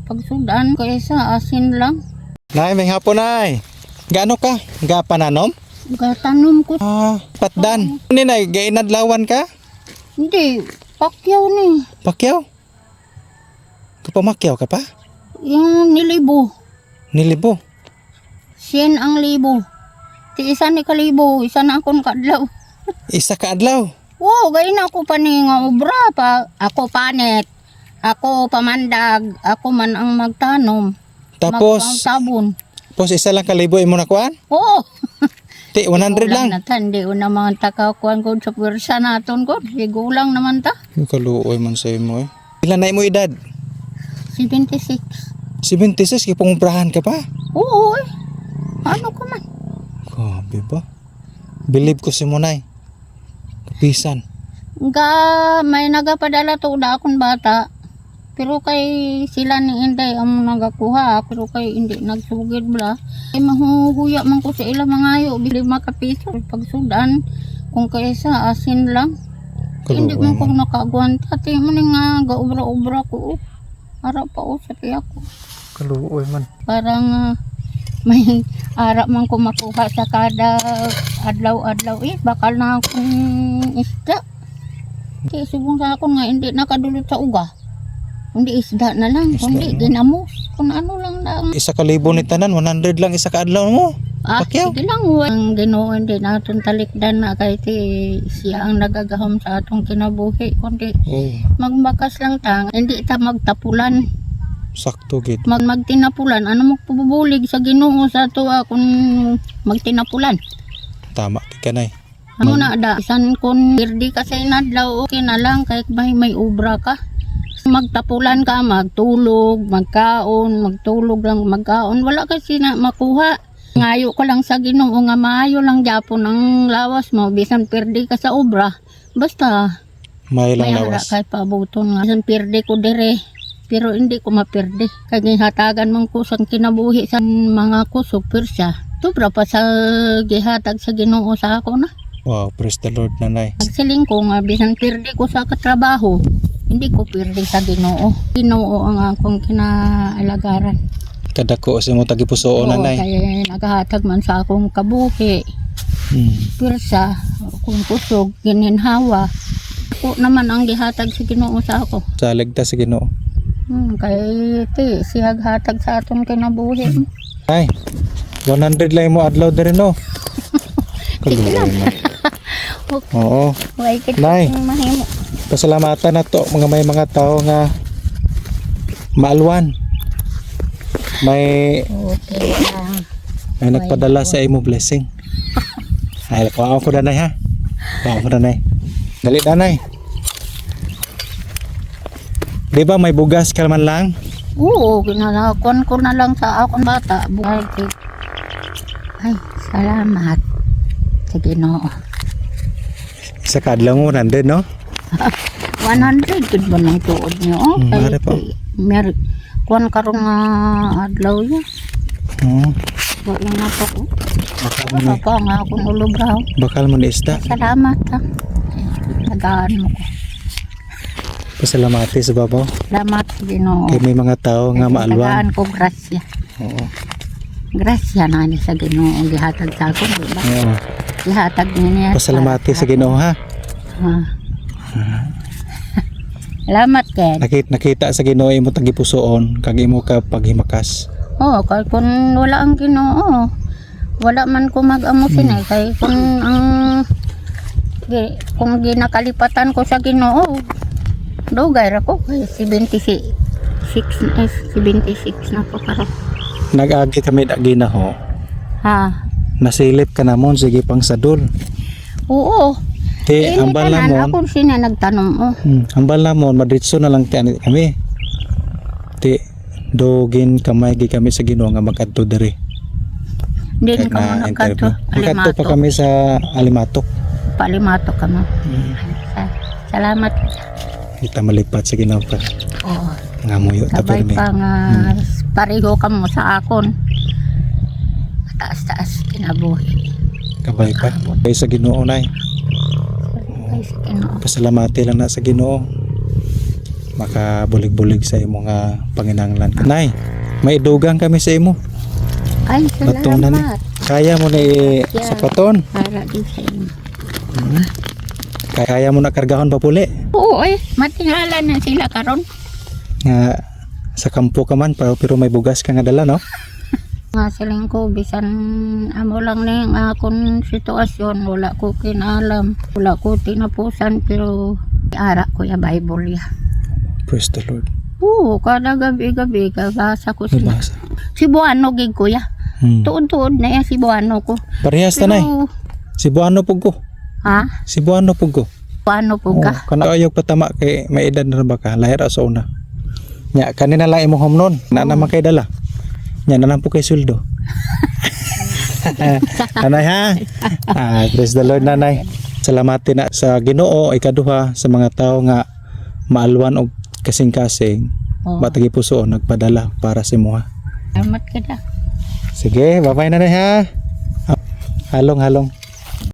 pagsudan kaysa asin lang. Nay, may hapon nay. Gaano ka? Ga pananom? Gatanom ko. Patdan. Ni nay, gainadlawan ka? Hindi, pakyaw ni. Pakyaw? Kapamakyaw ka pa? Yung nilibo. Nilibo. 100 ang libo. Ti isa ni kalibo, isa na akong kadlaw. Isa ka adlaw. Wow, gay na ako pa ni nga obra pa. Ako panit. Ako pamandag. Ako man ang magtanom. Tapos, sabon. tapos isa lang kalibo imo nakuan? Oo. Ti 100 lang. Hindi ko naman takakuan ko sa pwersa naton ko. Sigulang naman ta. Kaluoy man sa imo eh. Ilan na imo edad? 76. 76, kipangumprahan ka pa? Oo eh. Ano ko man? Grabe ba? Believe ko si Munay. Kapisan. Nga may nagapadala to da akong bata. Pero kay sila ni Inday ang nagakuha. Pero kay hindi nagsugid bla. Ay mahuhuya man ko sa ilang mga yo. 5 kapiso pagsudan. Kung kaysa asin lang. Hindi man ko nakagwanta. Tingin mo nga gaubra-ubra ko. Harap pa o sa tiyak ko. Kaluoy man. Parang may harap man ko makuha sa kada adlaw-adlaw. Bakal na akong isda. Kaya subong sa akon nga hindi nakadulot sa uga. Kundi isda na lang. Kundi ginamos. Kung ano lang na. Isa kalibo ni tanan, 100 lang isa ka adlaw mo. Pakyaw. Sige lang. Ang Ginoo hindi natin talikdan na kahit siya ang nagagahom sa atong kinabuhi. Kundi magbakas lang tang. Hindi ta magtapulan. Sakto gid. Magtinapulan. Ano magpubulig sa Ginoo sa tuwa kung magtinapulan. Tama ka nay. Ano na da. Isan kung birdi ka sa inadlaw. Okay na lang kahit may ubra ka. Magtapulan ka, magtulog, magkaon, magtulog lang, magkaon. Wala kasi na makuha. Ngayo ko lang sa Ginoo nga maayo lang gyapon ang lawas mo bisan perdi ka sa obra. Basta May lang may ara lawas. kay pabuton nga. Bisan perdi ko dire. Pero hindi ko maperde. Kaya hatagan man ko sa kinabuhi sa mga kusog persya. Sobra pa sa gihatag sa Ginoo sa ako na. Wow, praise the Lord nanay. Nagsiling ko nga bisan perdi ko sa katrabaho. Hindi ko perdi sa Ginoo. Ginoo ang akong kinaalagaran. Kadako sa mo tagipusoon nanay. Kaya naghahatag man sa akong kabuhi. Pirsa, kung kusog, gininhawa. Ako naman ang gihatag sa Ginoo sa ako. Salig ta sa Ginoo. Kaya siya hatag sa atong kinabuhi. Ay, 100 lang mo adlaw diri no. Kaluoy man. Oo. Way kita Nay. mahimo. Pasalamatan na to may mga tao nga maalwan. May nagpadala sa imo blessing. Ay, kuha ko danay ha. Kuha ko danay. Dali danay. Di ba may bugas ka man lang? Oo, ginalakon ko na lang sa akong bata. Ay, salamat sa Ginoo. Sa kadlaw mo nandun no? 100 gud ba ng tuod niyo? Mare pa. Kuan karong adlaw ya. Wala na pa ko. Wala pa nga akong ulubraw. Bakal mo ni isda. Salamat ha. Nagaan mo ko. Pasalamati sa babaw. Salamat sa Ginoo. Kaya may mga tao nga maalwan. Nagaan ko grasya. Oo. Grasya na ni sa Ginoo gihatag sa akon, di ba? Oo. Gihatag niya. Pasalamati sa Ginoo ha. Salamat kay. Nakita sa Ginoo imo tagipusoon kag imo ka paghimakas. Kay kung wala ang Ginoo, wala man ko mag-amusin kay kung ginakalipatan ko sa Ginoo, dugay ra ko kay 76 na ko karon. Nag-agi kami dagi na ho. Nasilip ka namon sige pang sadol. Oo. Ambal namon. Ako sina nagtanom Ambal namon madritso na lang kami. Dogin kamay gi kami sa Ginoo nga mag-adto diri. Din ka mo nagkanto. Magkadto pa kami sa Alimatok. Palimato ka mo. Salamat. Kita malipat sa Ginoo pa. Oo. Nga muyo ta Sabay permi. pa nga pareho ka mo sa akon. Taas-taas kinabuhi. Kabay pa. Kay sa Ginoo nay. Ay, sa Ginoo. Pasalamati lang na sa Ginoo. makabulig-bulig sa imo nga panginahanglan. Nay, may dugang kami sa imo. Ay, Batunan ni. salamat. Kaya mo na sapaton. Para din sa inyo. Kaya mo na kargahon pa puli. Oo matingala na sila karon. Nga sa kampo ka man pero may bugas ka nga dala, no? Nga siling ko, bisan amo lang na yung akong sitwasyon, wala ko kinalam, wala ko tinapusan, pero ara ko ya Bible ya. Praise the Lord. Oo, kada gabi-gabi, kabasa ko sila. Nabasa. Cebuano gig ko ya. Tuod-tuod na yan Cebuano ko. Parehas tanay. Pero, Cebuano pug ko. ha? Cebuano pug ko. Paano po ka? Kana ayaw patama kay may edad na ba ka? Lahir sa una. Nya kanina lang imong homnon, na naman kay dala. Nya na lang po kay suldo. Nanay ha. Praise the Lord nanay. Salamatin na sa Ginoo ikaduha sa mga tao nga maalwan og kasing-kasing. Oo. Matagi puso nagpadala para sa imo ha. Salamat ka na. Sige, bye-bye nanay ha. Halong.